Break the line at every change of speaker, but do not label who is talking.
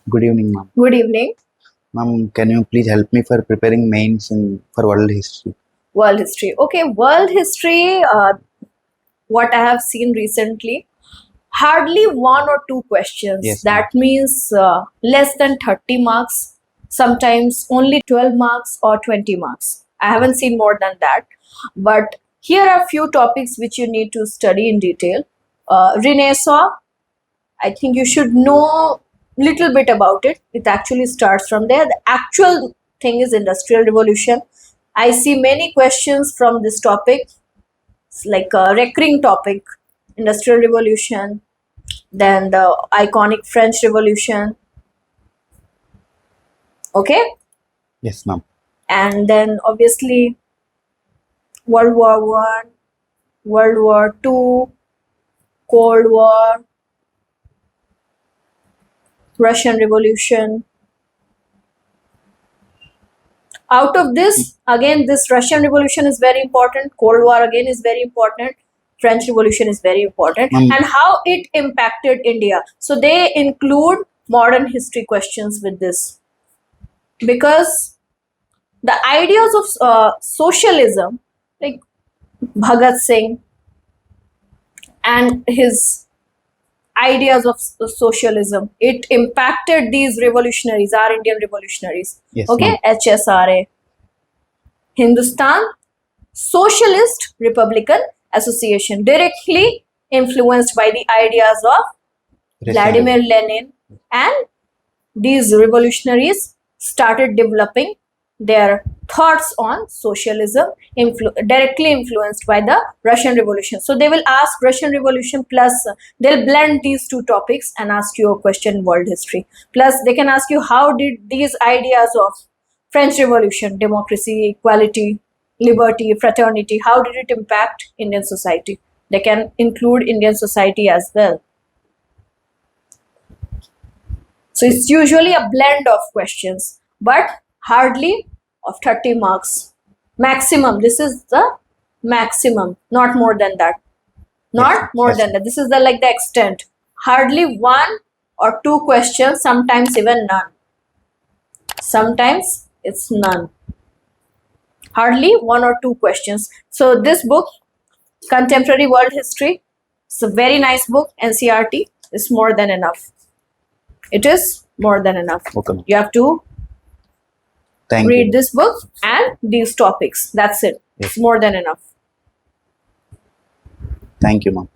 Good evening, ma'am.
Good evening.
Ma'am, can you please help me for preparing mains for world history?
World history. Okay, world history, what I have seen recently, hardly one or two questions.
Yes, ma'am.
That means less than 30 marks, sometimes only 12 marks or 20 marks. I haven't seen more than that. But here are few topics which you need to study in detail. Renaissance, I think you should know little bit about it. It actually starts from there. The actual thing is Industrial Revolution. I see many questions from this topic. It's like a recurring topic. Industrial Revolution, then the iconic French Revolution. Okay,
Yes, ma'am.
and then obviously World War One, World War Two, Cold War, Russian Revolution. Out of this, again, this Russian Revolution is very important. Cold War again is very important. French Revolution is very important,
Mm.
and how it impacted India. So they include modern history questions with this, because the ideas of socialism, like Bhagat Singh and his ideas of socialism, it impacted these revolutionaries, our Indian revolutionaries.
Yes,
Okay,
ma'am.
HSRA, Hindustan Socialist Republican Association, directly influenced by the ideas of Vladimir Lenin, and these revolutionaries started developing their thoughts on socialism, directly influenced by the Russian Revolution. So they will ask Russian Revolution plus they'll blend these two topics and ask you a question in world history. Plus they can ask you how did these ideas of French Revolution, democracy, equality, liberty, fraternity, how did it impact Indian society? They can include Indian society as well. So it's usually a blend of questions, but hardly of 30 marks. Maximum. This is the maximum, not more than that. Not
Yes,
more
yes,
than that. This is the like the extent. Hardly one or two questions, sometimes even none. Sometimes it's none. Hardly one or two questions. So this book, Contemporary World History, it's a very nice book. NCERT is more than enough. It is more than enough.
Okay, ma'am.
You have to
Thank
read
you.
this book and these topics. That's it. It's more than enough.
Thank you, ma'am.